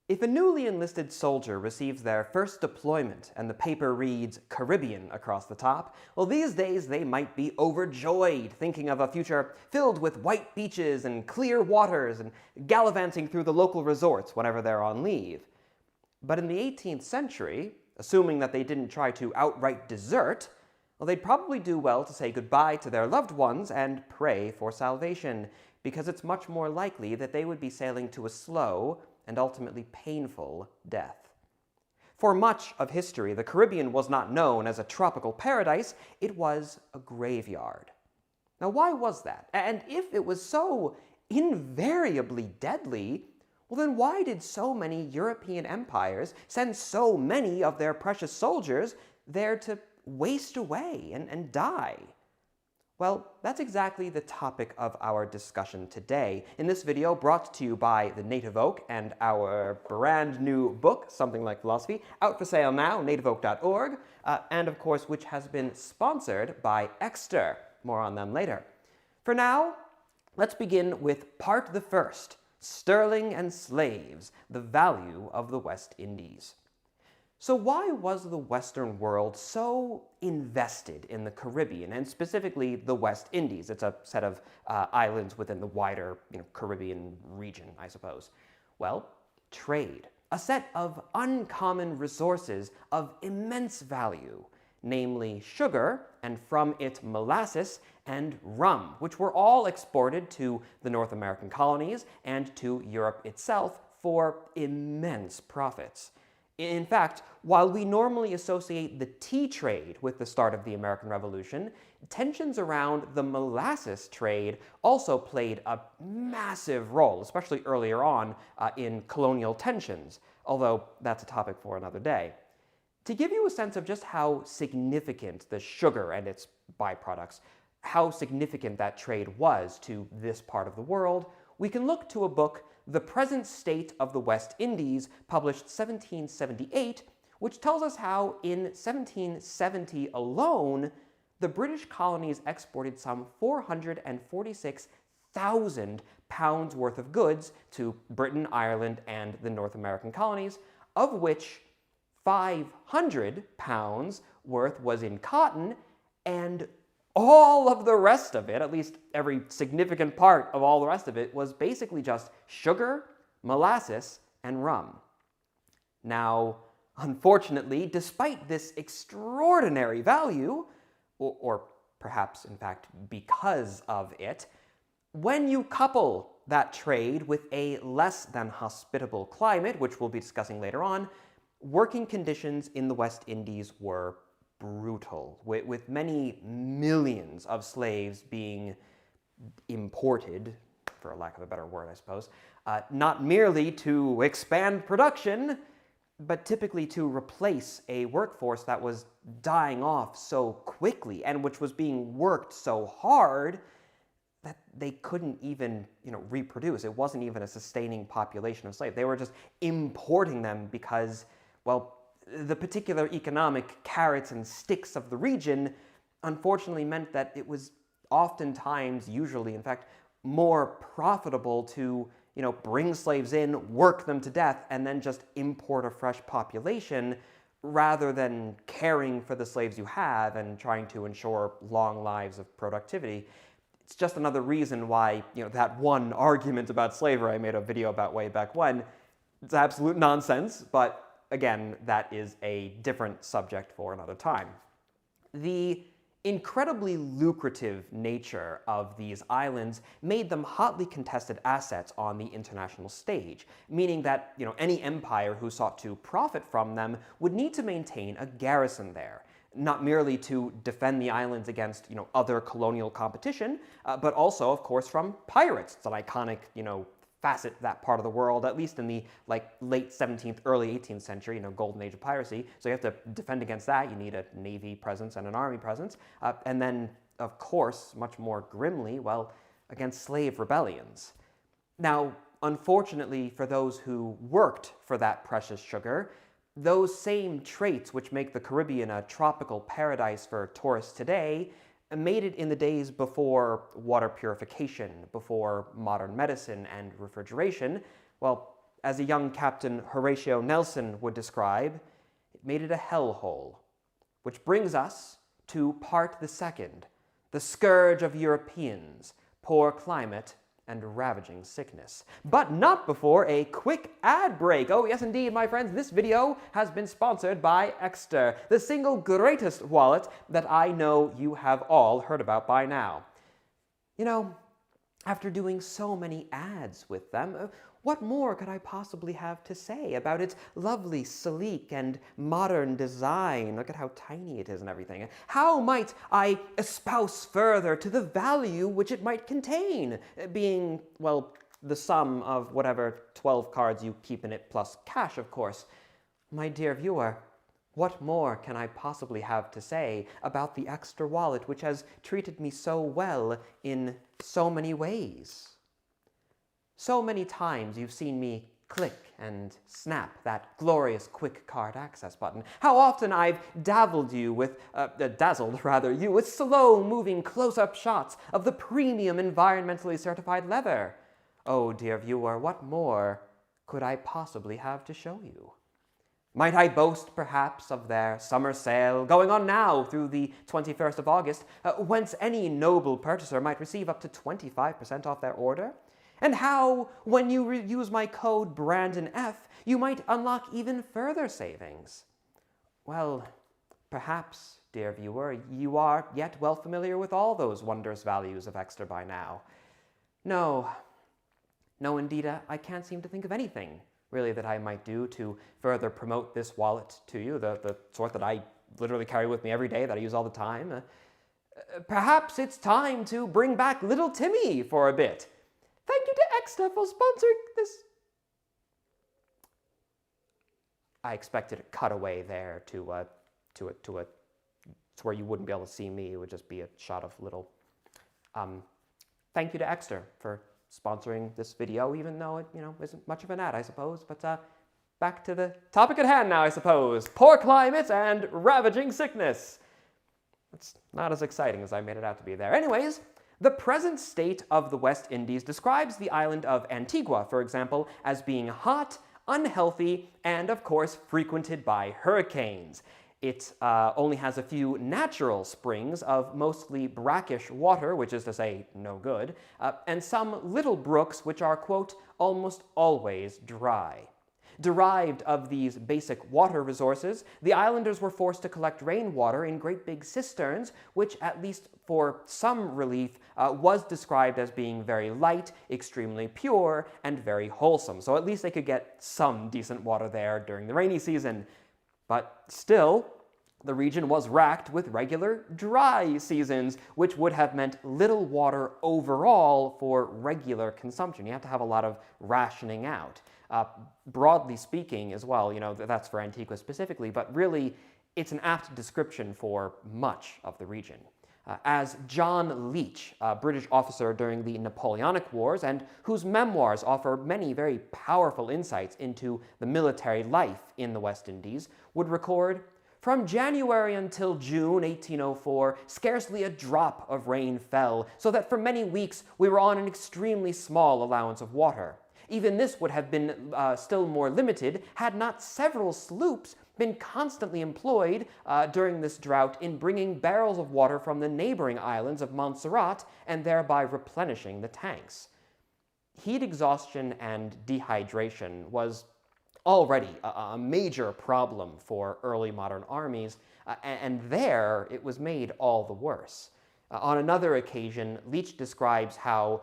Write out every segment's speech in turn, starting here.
If a newly enlisted soldier receives their first deployment and the paper reads Caribbean across the top, well, these days they might be overjoyed, thinking of a future filled with white beaches and clear waters and gallivanting through the local resorts whenever they're on leave. But in the 18th century, assuming that they didn't try to outright desert, well, they'd probably do well to say goodbye to their loved ones and pray for salvation, because it's much more likely that they would be sailing to a slow and ultimately painful death. For much of history, the Caribbean was not known as a tropical paradise, it was a graveyard. Now, why was that? And if it was so invariably deadly, well, then why did so many European empires send so many of their precious soldiers there to waste away and die? Well, that's exactly the topic of our discussion today. In this video, brought to you by the Native Oak and our brand new book, Something Like Philosophy, out for sale now, nativeoak.org, and of course, which has been sponsored by Exeter. More on them later. For now, let's begin with part the first, Sterling and Slaves, the Value of the West Indies. So why was the Western world so invested in the Caribbean, and specifically the West Indies? It's a set of islands within the wider Caribbean region, I suppose. Well, trade. A set of uncommon resources of immense value, namely sugar, and from it molasses, and rum, which were all exported to the North American colonies and to Europe itself for immense profits. In fact, while we normally associate the tea trade with the start of the American Revolution, tensions around the molasses trade also played a massive role, especially earlier on in colonial tensions, although that's a topic for another day. To give you a sense of just how significant the sugar and its byproducts, how significant that trade was to this part of the world, we can look to a book, The Present State of the West Indies, published 1778, which tells us how in 1770 alone, the British colonies exported some 446,000 pounds worth of goods to Britain, Ireland, and the North American colonies, of which 500 pounds worth was in cotton, and all of the rest of it, at least every significant part of all the rest of it, was basically just sugar, molasses, and rum. Now, unfortunately, despite this extraordinary value, or perhaps, in fact, because of it, when you couple that trade with a less than hospitable climate, which we'll be discussing later on, working conditions in the West Indies were brutal, with many millions of slaves being imported, for a lack of a better word, I suppose, not merely to expand production, but typically to replace a workforce that was dying off so quickly and which was being worked so hard that they couldn't even, reproduce. It wasn't even a sustaining population of slaves. They were just importing them because, well, the particular economic carrots and sticks of the region unfortunately meant that it was oftentimes, usually, in fact, more profitable to, bring slaves in, work them to death, and then just import a fresh population rather than caring for the slaves you have and trying to ensure long lives of productivity. It's just another reason why, that one argument about slavery I made a video about way back when, it's absolute nonsense, but again, that is a different subject for another time. The incredibly lucrative nature of these islands made them hotly contested assets on the international stage, meaning that any empire who sought to profit from them would need to maintain a garrison there, not merely to defend the islands against other colonial competition, but also, of course, from pirates. It's an iconic facet that part of the world, at least in the late 17th, early 18th century, golden age of piracy. So you have to defend against that. You need a navy presence and an army presence. And then, of course, much more grimly, well, against slave rebellions. Now, unfortunately for those who worked for that precious sugar, those same traits which make the Caribbean a tropical paradise for tourists today made it in the days before water purification, before modern medicine and refrigeration, well, as a young Captain Horatio Nelson would describe, it made it a hellhole. Which brings us to part the second, the Scourge of Europeans, poor climate and ravaging sickness. But not before a quick ad break. Oh yes indeed, my friends, this video has been sponsored by Exter, the single greatest wallet that I know you have all heard about by now. You know, after doing so many ads with them, what more could I possibly have to say about its lovely, sleek, and modern design? Look at how tiny it is and everything. How might I espouse further to the value which it might contain, being, well, the sum of whatever 12 cards you keep in it plus cash, of course. My dear viewer, what more can I possibly have to say about the Exter wallet which has treated me so well in so many ways? So many times you've seen me click and snap that glorious quick card access button. How often I've dazzled you with slow-moving close-up shots of the premium environmentally certified leather. Oh, dear viewer, what more could I possibly have to show you? Might I boast, perhaps, of their summer sale going on now through the 21st of August, whence any noble purchaser might receive up to 25% off their order? And how, when you use my code BRANDONF, you might unlock even further savings? Well, perhaps, dear viewer, you are yet well familiar with all those wondrous values of Exter by now. No, indeed, I can't seem to think of anything, really, that I might do to further promote this wallet to you, the sort that I literally carry with me every day, that I use all the time. Perhaps it's time to bring back little Timmy for a bit. Thank you to Exter for sponsoring this. I expected a cutaway there to where you wouldn't be able to see me. It would just be a shot of little. Thank you to Exter for sponsoring this video, even though it, isn't much of an ad, I suppose. But back to the topic at hand now, I suppose. Poor climate and ravaging sickness. It's not as exciting as I made it out to be there. Anyways, the present state of the West Indies describes the island of Antigua, for example, as being hot, unhealthy, and of course frequented by hurricanes. It only has a few natural springs of mostly brackish water, which is to say no good, and some little brooks which are, quote, almost always dry. Derived of these basic water resources, the islanders were forced to collect rainwater in great big cisterns, which, at least for some relief, was described as being very light, extremely pure, and very wholesome. So at least they could get some decent water there during the rainy season. But still, the region was racked with regular dry seasons, which would have meant little water overall for regular consumption. You have to have a lot of rationing out. Broadly speaking as well, that's for Antigua specifically, but really it's an apt description for much of the region. As John Leach, a British officer during the Napoleonic Wars, and whose memoirs offer many very powerful insights into the military life in the West Indies, would record, from January until June 1804, scarcely a drop of rain fell, so that for many weeks we were on an extremely small allowance of water. Even this would have been still more limited had not several sloops been constantly employed during this drought in bringing barrels of water from the neighboring islands of Montserrat and thereby replenishing the tanks. Heat exhaustion and dehydration was already a major problem for early modern armies, and there it was made all the worse. On another occasion, Leach describes how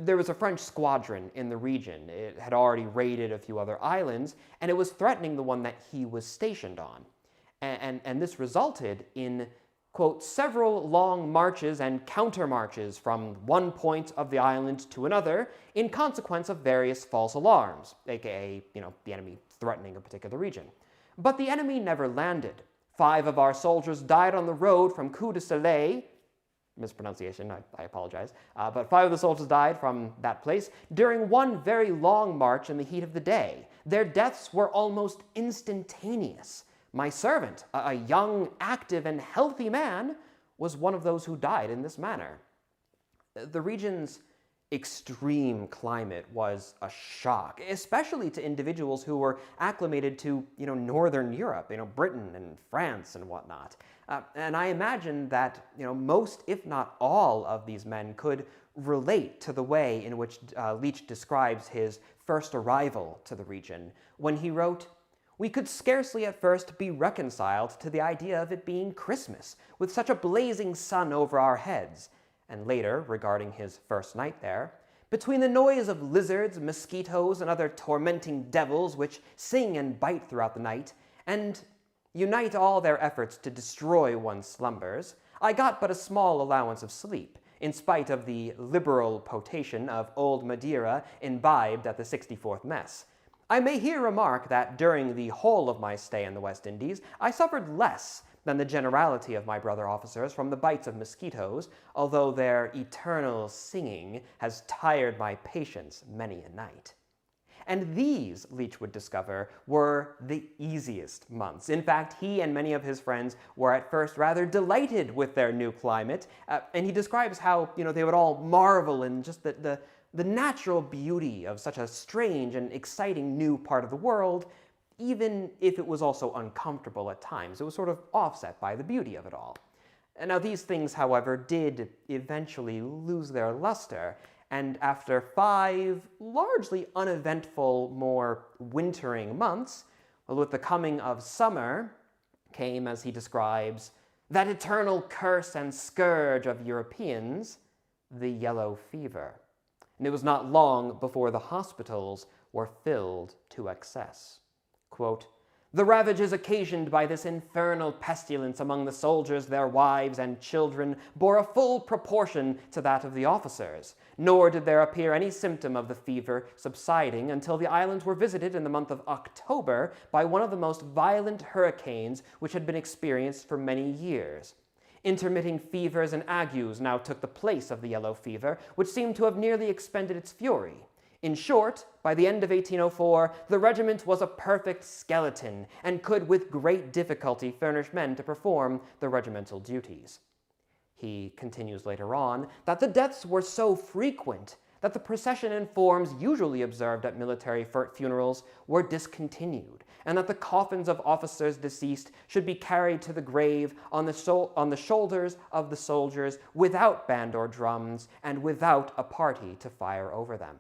there was a French squadron in the region. It had already raided a few other islands, and it was threatening the one that he was stationed on. And this resulted in, quote, several long marches and counter-marches from one point of the island to another in consequence of various false alarms, aka, the enemy threatening a particular region. But the enemy never landed. 5 of our soldiers died on the road from Coup de Soleil, mispronunciation, I apologize, but 5 of the soldiers died from that place during one very long march in the heat of the day. Their deaths were almost instantaneous. My servant, a young, active, and healthy man, was one of those who died in this manner. The region's extreme climate was a shock, especially to individuals who were acclimated to, Northern Europe, Britain and France and whatnot. And I imagine that, most, if not all, of these men could relate to the way in which Leach describes his first arrival to the region, when he wrote, "We could scarcely at first be reconciled to the idea of it being Christmas, with such a blazing sun over our heads." And later, regarding his first night there, "Between the noise of lizards, mosquitoes, and other tormenting devils which sing and bite throughout the night, and unite all their efforts to destroy one's slumbers, I got but a small allowance of sleep, in spite of the liberal potation of old Madeira imbibed at the 64th mess. I may here remark that during the whole of my stay in the West Indies, I suffered less than the generality of my brother officers from the bites of mosquitoes, although their eternal singing has tired my patience many a night." And these, Leach would discover, were the easiest months. In fact, he and many of his friends were at first rather delighted with their new climate, and he describes how, they would all marvel in just the natural beauty of such a strange and exciting new part of the world, even if it was also uncomfortable at times. It was sort of offset by the beauty of it all. And now these things, however, did eventually lose their luster, and after 5 largely uneventful, more wintering months, with the coming of summer came, as he describes, "that eternal curse and scourge of Europeans, the yellow fever." And it was not long before the hospitals were filled to excess. Quote, "The ravages occasioned by this infernal pestilence among the soldiers, their wives, and children bore a full proportion to that of the officers, nor did there appear any symptom of the fever subsiding until the islands were visited in the month of October by one of the most violent hurricanes which had been experienced for many years. Intermitting fevers and agues now took the place of the yellow fever, which seemed to have nearly expended its fury. In short, by the end of 1804, the regiment was a perfect skeleton, and could with great difficulty furnish men to perform the regimental duties." He continues later on that the deaths were so frequent that the procession and forms usually observed at military funerals were discontinued, and that the coffins of officers deceased should be carried to the grave on the shoulders of the soldiers without band or drums, and without a party to fire over them.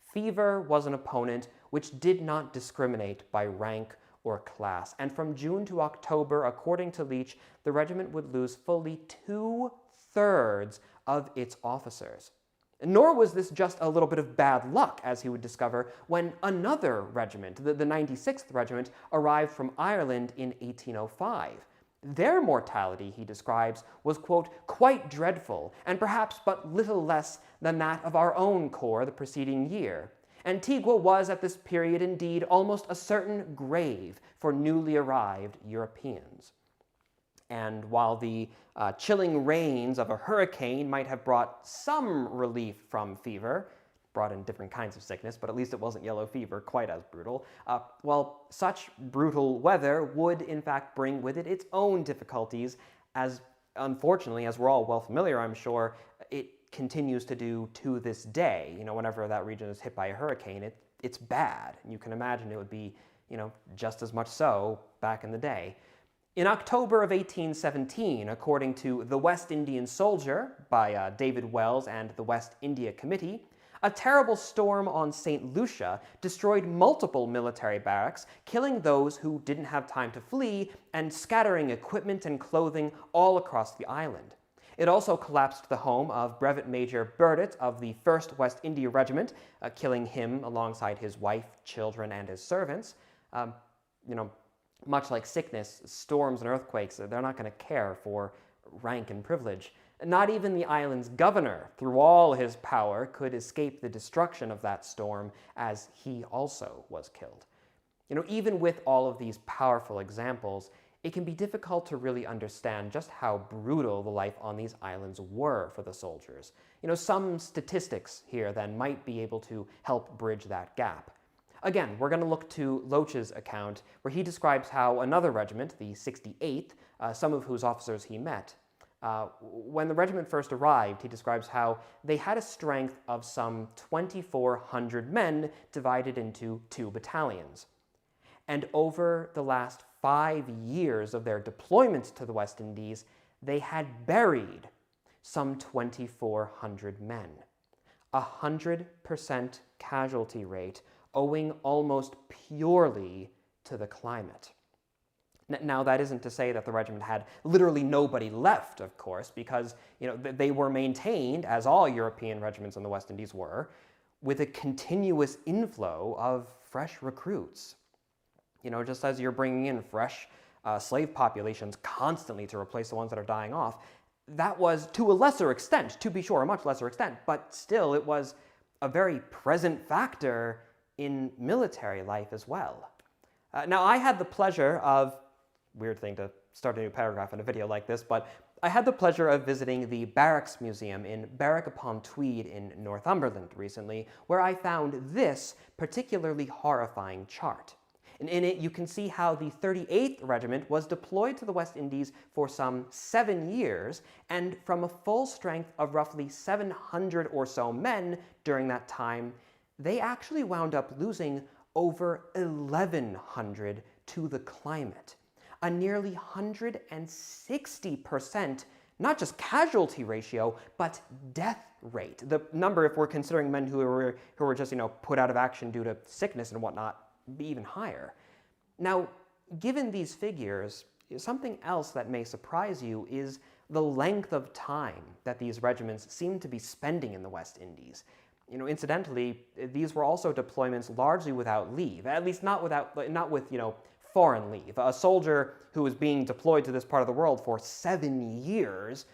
Fever was an opponent which did not discriminate by rank or class, and from June to October, according to Leach, the regiment would lose fully 2/3 of its officers. Nor was this just a little bit of bad luck, as he would discover, when another regiment, the 96th Regiment, arrived from Ireland in 1805. Their mortality, he describes, was, quote, "quite dreadful, and perhaps but little less than that of our own corps the preceding year. Antigua was at this period indeed almost a certain grave for newly arrived Europeans." And while the chilling rains of a hurricane might have brought some relief from fever, brought in different kinds of sickness, but at least it wasn't yellow fever, quite as brutal. Well, such brutal weather would, in fact, bring with it its own difficulties, as, unfortunately, as we're all well familiar, I'm sure, it continues to do to this day. Whenever that region is hit by a hurricane, it's bad. You can imagine it would be, just as much so back in the day. In October of 1817, according to The West Indian Soldier by David Wells and the West India Committee, a terrible storm on St. Lucia destroyed multiple military barracks, killing those who didn't have time to flee and scattering equipment and clothing all across the island. It also collapsed the home of Brevet Major Burdett of the 1st West India Regiment, killing him alongside his wife, children, and his servants. Much like sickness, storms and earthquakes, they're not going to care for rank and privilege. Not even the island's governor, through all his power, could escape the destruction of that storm, as he also was killed. Even with all of these powerful examples, it can be difficult to really understand just how brutal the life on these islands were for the soldiers. Some statistics here then might be able to help bridge that gap. Again, we're going to look to Loach's account, where he describes how another regiment, the 68th, some of whose officers he met, When the regiment first arrived, he describes how they had a strength of some 2,400 men divided into 2 battalions. And over the last 5 years of their deployment to the West Indies, they had buried some 2,400 men. 100% casualty rate, owing almost purely to the climate. Now, that isn't to say that the regiment had literally nobody left, of course, because they were maintained, as all European regiments in the West Indies were, with a continuous inflow of fresh recruits. Just as you're bringing in fresh slave populations constantly to replace the ones that are dying off, that was to a lesser extent, to be sure, a much lesser extent, but still it was a very present factor in military life as well. Now, I had the pleasure of, weird thing to start a new paragraph in a video like this, but I had the pleasure of visiting the Barracks Museum in Berwick-upon-Tweed in Northumberland recently, where I found this particularly horrifying chart. And in it, you can see how the 38th Regiment was deployed to the West Indies for some 7 years, and from a full strength of roughly 700 or so men during that time, they actually wound up losing over 1,100 to the climate. A nearly 160%, not just casualty ratio, but death rate. The number, if we're considering men who were just, put out of action due to sickness and whatnot, be even higher. Now, given these figures, something else that may surprise you is the length of time that these regiments seem to be spending in the West Indies. Incidentally, these were also deployments largely without leave, at least not with foreign leave. A soldier who was being deployed to this part of the world for 7 years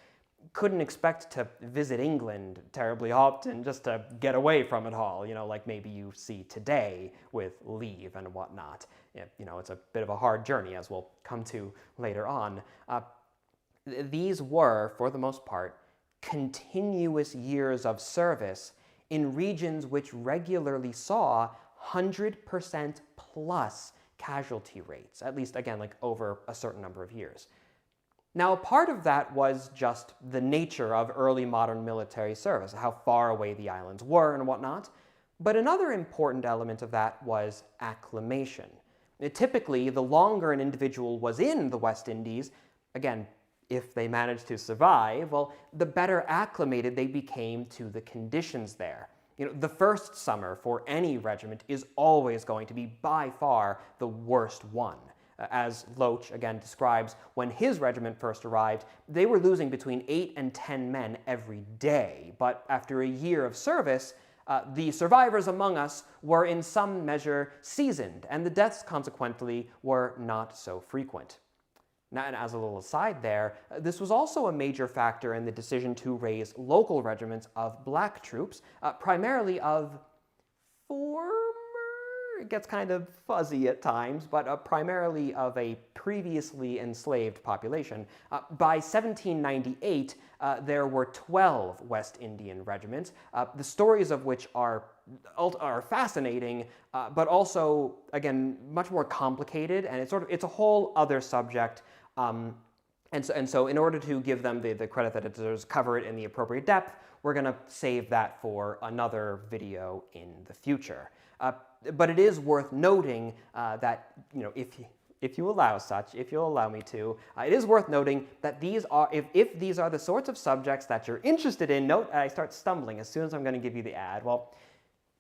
couldn't expect to visit England terribly often just to get away from it all, like maybe you see today with leave and whatnot. It's a bit of a hard journey, as we'll come to later on. These were, for the most part, continuous years of service in regions which regularly saw 100% plus casualty rates, at least, again, over a certain number of years. Now, a part of that was just the nature of early modern military service, how far away the islands were and whatnot, but another important element of that was acclimation. Typically, the longer an individual was in the West Indies, again, if they managed to survive, well, the better acclimated they became to the conditions there. The first summer for any regiment is always going to be by far the worst one. As Loach, again, describes, when his regiment first arrived, they were losing between 8 and 10 men every day. But after a year of service, the survivors among us were in some measure seasoned, and the deaths, consequently, were not so frequent. Now, and as a little aside there, this was also a major factor in the decision to raise local regiments of black troops, primarily of it gets kind of fuzzy at times, but primarily of a previously enslaved population. By 1798, there were 12 West Indian regiments, the stories of which are fascinating, but also, again, much more complicated, and it's a whole other subject. And so in order to give them the credit that it deserves, cover it in the appropriate depth, we're going to save that for another video in the future. But it is worth noting that, if you allow me to, it is worth noting that these are, if these are the sorts of subjects that you're interested in, note I start stumbling as soon as I'm going to give you the ad. Well,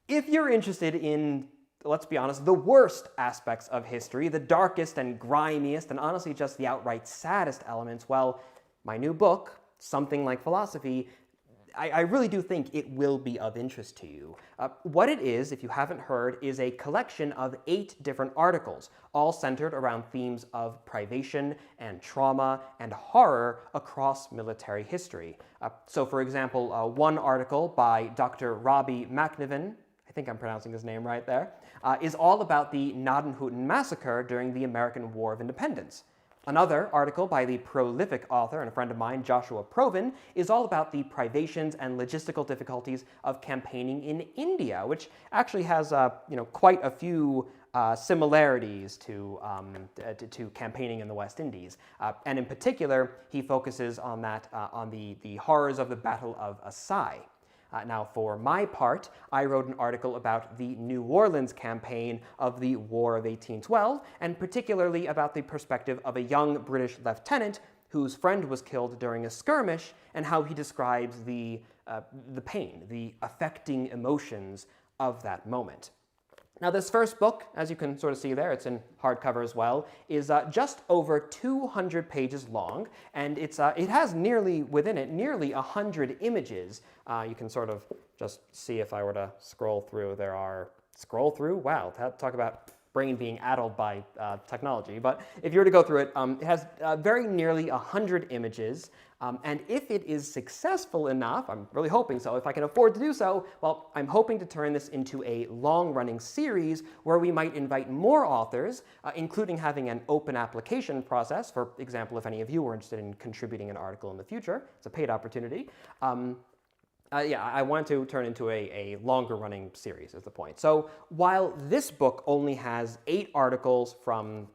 if you're interested in, let's be honest, the worst aspects of history, the darkest and grimiest, and honestly just the outright saddest elements, well, my new book, Something Like Philosophy, I really do think it will be of interest to you. What it is, if you haven't heard, is a collection of 8 different articles, all centered around themes of privation and trauma and horror across military history. So, for example, one article by Dr. Robbie McNiven, I think I'm pronouncing his name right there, is all about the Gnadenhutten massacre during the American War of Independence. Another article by the prolific author and a friend of mine, Joshua Provin, is all about the privations and logistical difficulties of campaigning in India, which actually has quite a few similarities to campaigning in the West Indies. And in particular, he focuses on that, on the horrors of the Battle of Assaye. Now, for my part, I wrote an article about the New Orleans campaign of the War of 1812, and particularly about the perspective of a young British lieutenant whose friend was killed during a skirmish, and how he describes the pain, the affecting emotions of that moment. Now, this first book, as you can sort of see there, it's in hardcover as well, is just over 200 pages long, and it has within it, nearly 100 images. You can sort of just see if I were to scroll through. Wow, talk about brain being addled by technology. But if you were to go through it, it has very nearly 100 images. And if it is successful enough, I'm really hoping so, if I can afford to do so, well, I'm hoping to turn this into a long-running series where we might invite more authors, including having an open application process. For example, if any of you are interested in contributing an article in the future, it's a paid opportunity. I want to turn into a longer-running series is the point. So while this book only has 8 articles from,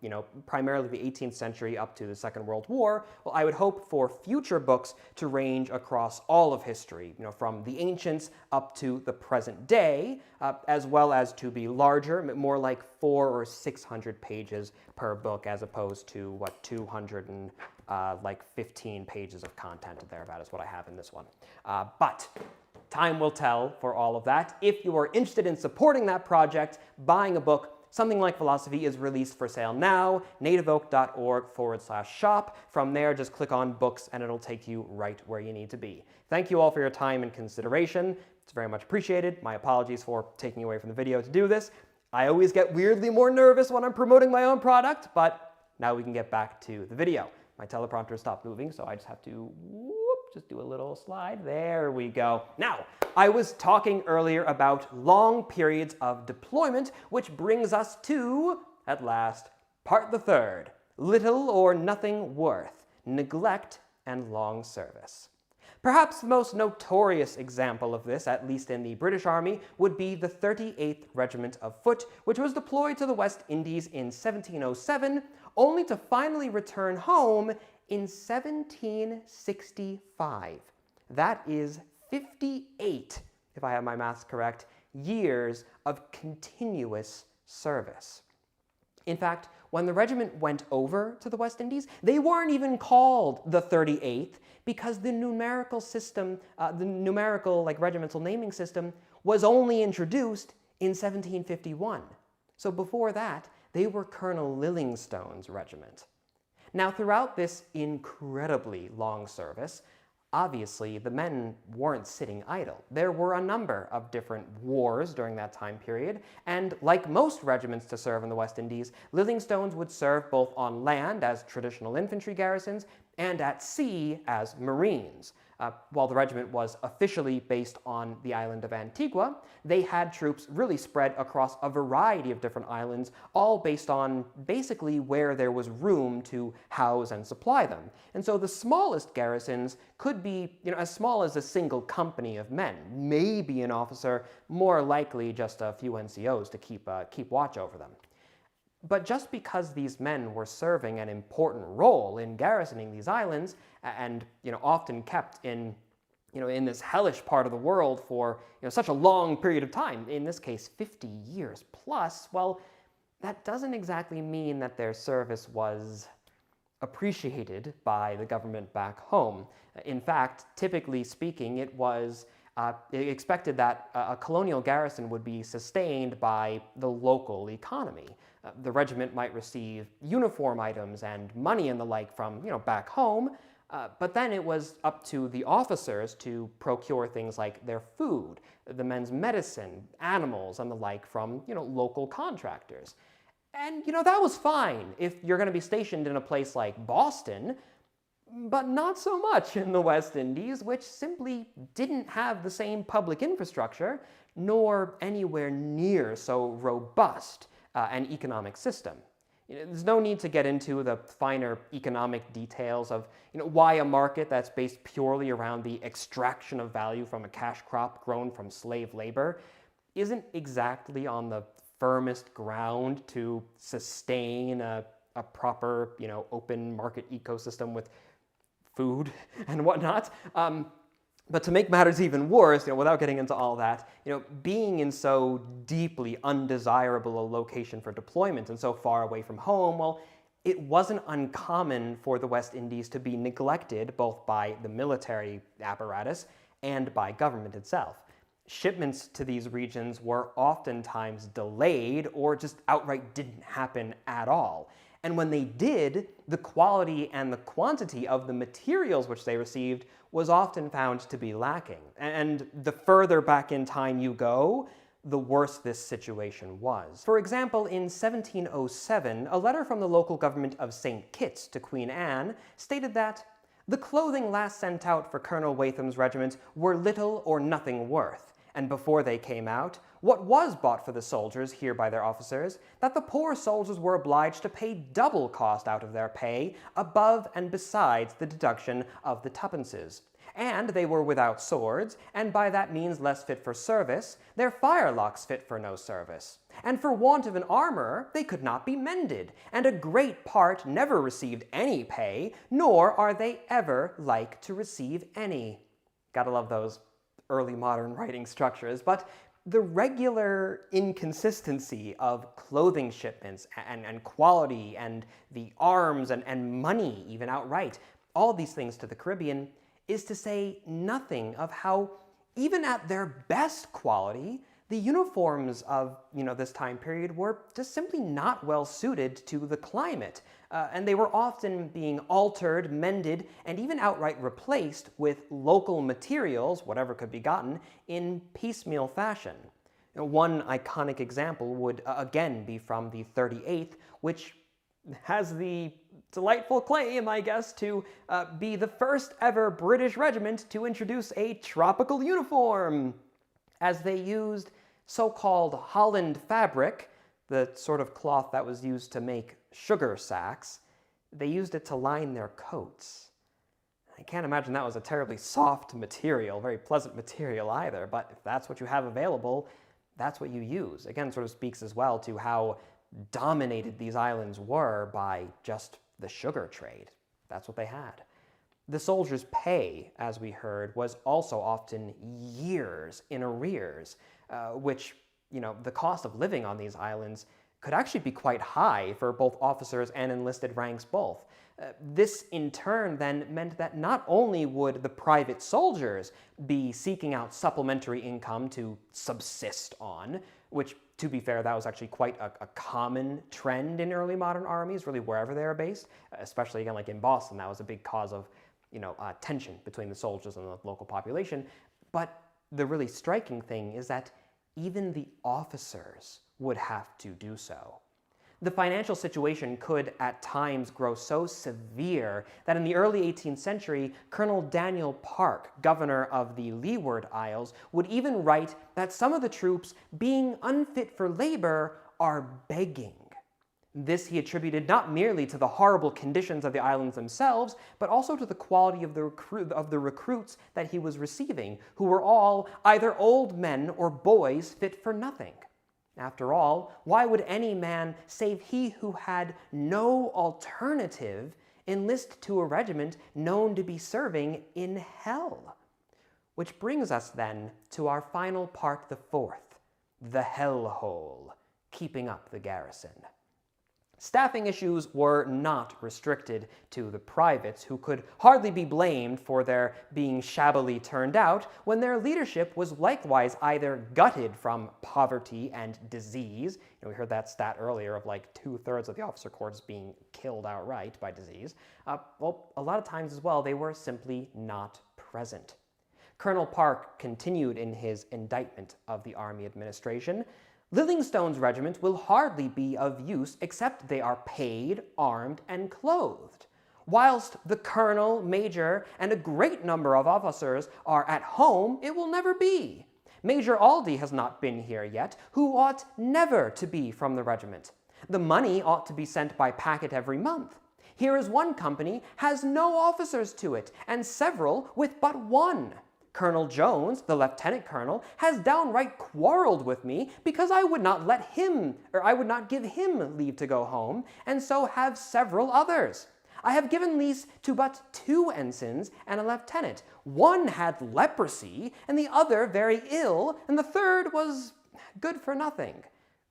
primarily the 18th century up to the Second World War, well, I would hope for future books to range across all of history, from the ancients up to the present day, as well as to be larger, more like 400 or 600 pages per book, as opposed to, 215 pages of content thereabout is what I have in this one. But time will tell for all of that. If you are interested in supporting that project, buying a book, Something Like Philosophy is released for sale now, nativeoak.org/shop. From there, just click on books and it'll take you right where you need to be. Thank you all for your time and consideration. It's very much appreciated. My apologies for taking away from the video to do this. I always get weirdly more nervous when I'm promoting my own product, but now we can get back to the video. My teleprompter stopped moving, so I just have to just do a little slide. There we go. Now, I was talking earlier about long periods of deployment, which brings us to, at last, part the third. Little or nothing worth, neglect and long service. Perhaps the most notorious example of this, at least in the British Army, would be the 38th Regiment of Foot, which was deployed to the West Indies in 1707, only to finally return home in 1765. That is 58, if I have my maths correct, years of continuous service. In fact, when the regiment went over to the West Indies, they weren't even called the 38th because the numerical system, regimental naming system, was only introduced in 1751. So before that, they were Colonel Lillingstone's regiment. Now, throughout this incredibly long service, obviously, the men weren't sitting idle. There were a number of different wars during that time period, and like most regiments to serve in the West Indies, Lillingstones would serve both on land as traditional infantry garrisons and at sea as Marines. While the regiment was officially based on the island of Antigua, they had troops really spread across a variety of different islands, all based on basically where there was room to house and supply them. And so the smallest garrisons could be, as small as a single company of men, maybe an officer, more likely just a few NCOs to keep watch over them. But just because these men were serving an important role in garrisoning these islands, and often kept in this hellish part of the world for such a long period of time, in this case 50 years plus, well, that doesn't exactly mean that their service was appreciated by the government back home. In fact, typically speaking, it was expected that a colonial garrison would be sustained by the local economy. The regiment might receive uniform items and money and the like from, back home, but then it was up to the officers to procure things like their food, the men's medicine, animals, and the like from, local contractors. And, that was fine if you're going to be stationed in a place like Boston, but not so much in the West Indies, which simply didn't have the same public infrastructure, nor anywhere near so robust an economic system. There's no need to get into the finer economic details of why a market that's based purely around the extraction of value from a cash crop grown from slave labor isn't exactly on the firmest ground to sustain a proper, open market ecosystem with food and whatnot. But to make matters even worse, without getting into all that, being in so deeply undesirable a location for deployment and so far away from home, well, it wasn't uncommon for the West Indies to be neglected both by the military apparatus and by government itself. Shipments to these regions were oftentimes delayed or just outright didn't happen at all. And when they did, the quality and the quantity of the materials which they received was often found to be lacking. And the further back in time you go, the worse this situation was. For example, in 1707, a letter from the local government of St. Kitts to Queen Anne stated that the clothing last sent out for Colonel Watham's regiment were little or nothing worth, and before they came out, what was bought for the soldiers here by their officers, that the poor soldiers were obliged to pay double cost out of their pay, above and besides the deduction of the tuppences. And they were without swords, and by that means less fit for service, their firelocks fit for no service. And for want of an armor, they could not be mended, and a great part never received any pay, nor are they ever like to receive any. Gotta love those early modern writing structures, but the regular inconsistency of clothing shipments and quality and the arms and money even outright, all these things to the Caribbean, is to say nothing of how, even at their best quality, the uniforms of this time period were just simply not well suited to the climate, and they were often being altered, mended, and even outright replaced with local materials, whatever could be gotten, in piecemeal fashion. One iconic example would again be from the 38th, which has the delightful claim, I guess, to be the first ever British regiment to introduce a tropical uniform, as they used so-called Holland fabric, the sort of cloth that was used to make sugar sacks. They used it to line their coats. I can't imagine that was a terribly soft material, very pleasant material either, but if that's what you have available, that's what you use. Again, sort of speaks as well to how dominated these islands were by just the sugar trade. That's what they had. The soldiers' pay, as we heard, was also often years in arrears, which, the cost of living on these islands could actually be quite high for both officers and enlisted ranks both. This, in turn, then meant that not only would the private soldiers be seeking out supplementary income to subsist on, which, to be fair, that was actually quite a common trend in early modern armies, really wherever they were based, especially, again, like in Boston, that was a big cause of tension between the soldiers and the local population. But the really striking thing is that even the officers would have to do so. The financial situation could at times grow so severe that in the early 18th century, Colonel Daniel Parke, governor of the Leeward Isles, would even write that some of the troops, being unfit for labor, are begging. This he attributed not merely to the horrible conditions of the islands themselves, but also to the quality of the recruits that he was receiving, who were all either old men or boys fit for nothing. After all, why would any man, save he who had no alternative, enlist to a regiment known to be serving in hell? Which brings us then to our final part, the fourth, the hell hole, keeping up the garrison. Staffing issues were not restricted to the privates, who could hardly be blamed for their being shabbily turned out when their leadership was likewise either gutted from poverty and disease. We heard that stat earlier of like 2/3 of the officer corps being killed outright by disease. A lot of times as well, they were simply not present. Colonel Parke continued in his indictment of the Army administration. Livingstone's regiment will hardly be of use except they are paid, armed, and clothed. Whilst the colonel, major, and a great number of officers are at home, it will never be. Major Aldie has not been here yet, who ought never to be from the regiment. The money ought to be sent by packet every month. Here is one company has no officers to it, and several with but one. Colonel Jones, the lieutenant colonel, has downright quarreled with me because I would not give him leave to go home, and so have several others. I have given lease to but 2 ensigns and a lieutenant. One had leprosy, and the other very ill, and the third was good for nothing.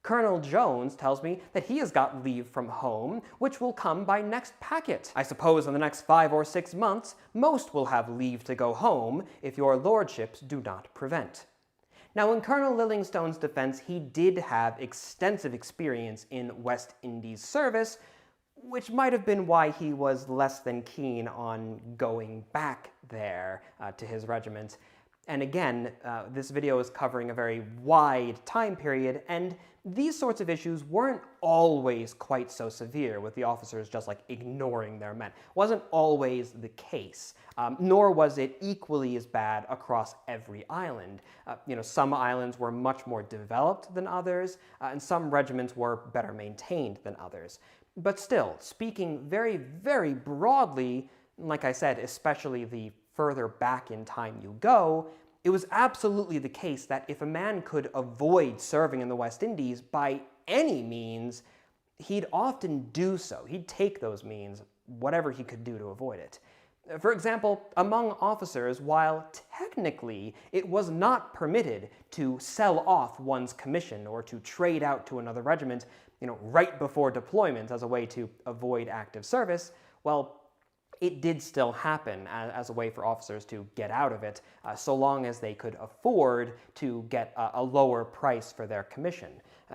Colonel Jones tells me that he has got leave from home, which will come by next packet. I suppose in the next 5 or 6 months, most will have leave to go home, if your lordships do not prevent. Now, in Colonel Lillingstone's defense, he did have extensive experience in West Indies service, which might have been why he was less than keen on going back there to his regiment. And again, this video is covering a very wide time period, and these sorts of issues weren't always quite so severe, with the officers just like ignoring their men. It wasn't always the case, nor was it equally as bad across every island. Some islands were much more developed than others, and some regiments were better maintained than others. But still, speaking very, very broadly, like I said, especially the further back in time you go, it was absolutely the case that if a man could avoid serving in the West Indies by any means, he'd often do so. He'd take those means, whatever he could do to avoid it. For example, among officers, while technically it was not permitted to sell off one's commission or to trade out to another regiment, right before deployment as a way to avoid active service, well, it did still happen as a way for officers to get out of it, so long as they could afford to get a lower price for their commission.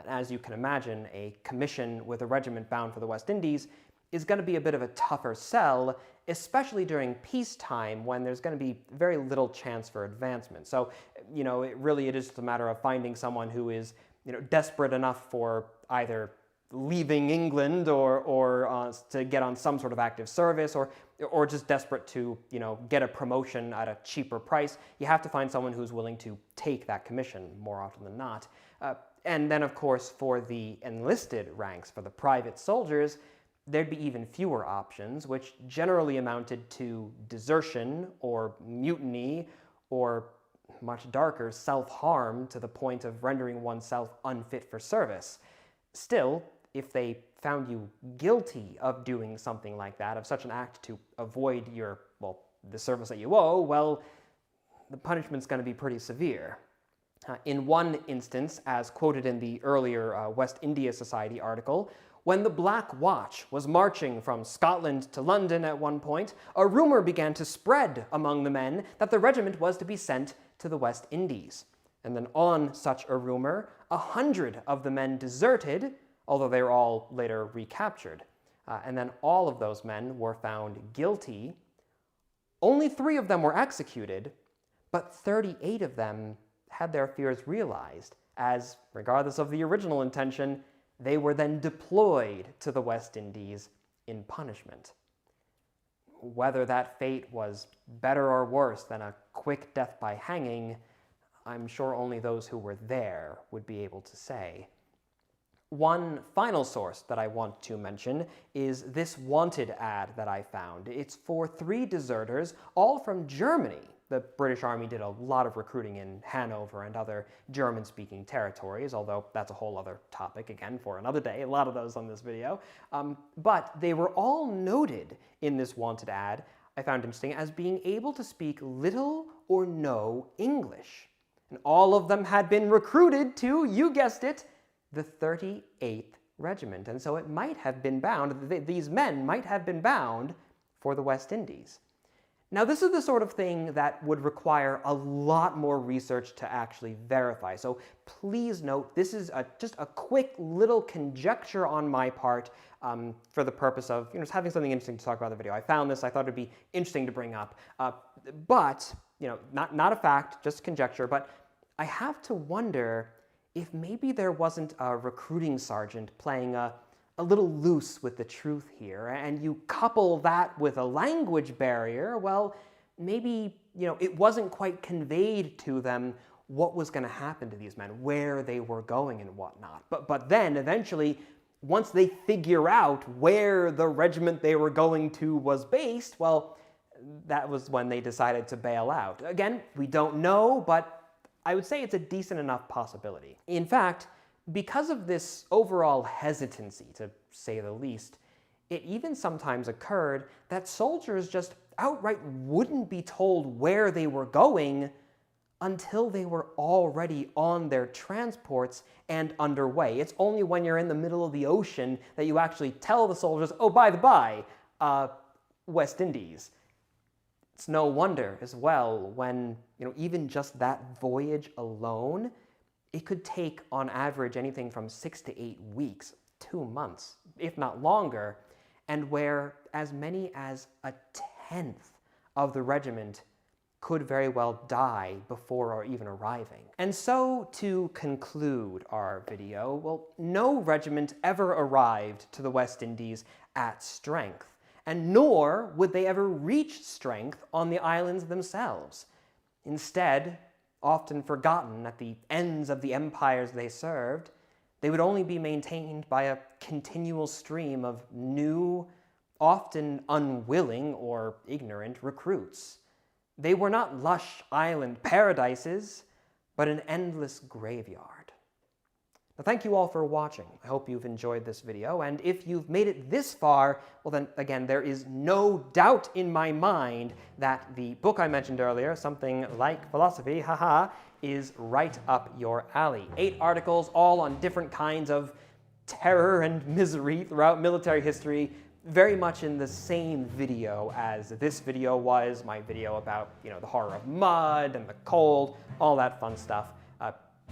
As you can imagine, a commission with a regiment bound for the West Indies is going to be a bit of a tougher sell, especially during peacetime when there's going to be very little chance for advancement. So, it is just a matter of finding someone who is, desperate enough for either leaving England or to get on some sort of active service, or just desperate to get a promotion at a cheaper price. You have to find someone who's willing to take that commission more often than not. And then, of course, for the enlisted ranks, for the private soldiers, there'd be even fewer options, which generally amounted to desertion or mutiny or, much darker, self-harm to the point of rendering oneself unfit for service. Still, if they found you guilty of doing something like that, of such an act to avoid the service that you owe, well, the punishment's going to be pretty severe. In one instance, as quoted in the earlier West India Society article, when the Black Watch was marching from Scotland to London at one point, a rumor began to spread among the men that the regiment was to be sent to the West Indies. And then on such a rumor, 100 of the men deserted, although they were all later recaptured. And then all of those men were found guilty. Only 3 of them were executed, but 38 of them had their fears realized, as, regardless of the original intention, they were then deployed to the West Indies in punishment. Whether that fate was better or worse than a quick death by hanging, I'm sure only those who were there would be able to say. One final source that I want to mention is this wanted ad that I found. It's for 3 deserters, all from Germany. The British Army did a lot of recruiting in Hanover and other German-speaking territories, although that's a whole other topic, again, for another day, a lot of those on this video. But they were all noted in this wanted ad, I found interesting, as being able to speak little or no English. And all of them had been recruited to, you guessed it, the 38th Regiment. And so it might have been bound, these men might have been bound for the West Indies. Now, this is the sort of thing that would require a lot more research to actually verify. So please note, this is just a quick little conjecture on my part for the purpose of just having something interesting to talk about in the video. I found this, I thought it'd be interesting to bring up. But, not a fact, just conjecture, but I have to wonder if maybe there wasn't a recruiting sergeant playing a little loose with the truth here, and you couple that with a language barrier, well, maybe, it wasn't quite conveyed to them what was going to happen to these men, where they were going and whatnot. But then, eventually, once they figure out where the regiment they were going to was based, well, that was when they decided to bail out. Again, we don't know, but I would say it's a decent enough possibility. In fact, because of this overall hesitancy, to say the least, it even sometimes occurred that soldiers just outright wouldn't be told where they were going until they were already on their transports and underway. It's only when you're in the middle of the ocean that you actually tell the soldiers, oh, by the by, West Indies. It's no wonder as well when, even just that voyage alone, it could take on average anything from 6 to 8 weeks, 2 months, if not longer, and where as many as a tenth of the regiment could very well die before or even arriving. And so, to conclude our video, well, no regiment ever arrived to the West Indies at strength, and nor would they ever reach strength on the islands themselves. Instead, often forgotten at the ends of the empires they served, they would only be maintained by a continual stream of new, often unwilling or ignorant recruits. They were not lush island paradises, but an endless graveyard. Now, thank you all for watching. I hope you've enjoyed this video, and if you've made it this far, well then, again, there is no doubt in my mind that the book I mentioned earlier, Something Like Philosophy, is right up your alley. 8 articles, all on different kinds of terror and misery throughout military history, very much in the same video as this video was, my video about, the horror of mud and the cold, all that fun stuff.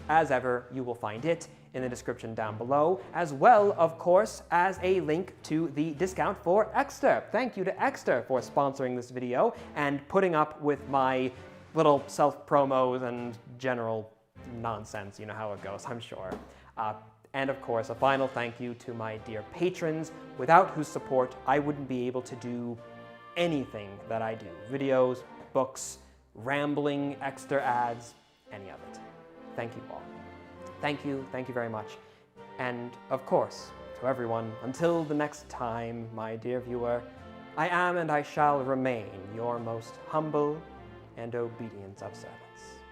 As ever, you will find it in the description down below, as well, of course, as a link to the discount for Exeter. Thank you to Exeter for sponsoring this video and putting up with my little self-promos and general nonsense. You know how it goes, I'm sure. And of course, a final thank you to my dear patrons, without whose support I wouldn't be able to do anything that I do. Videos, books, rambling, Exeter ads, any of it. Thank you all. Thank you very much. And of course, to everyone, until the next time, my dear viewer, I am and I shall remain your most humble and obedient of servants.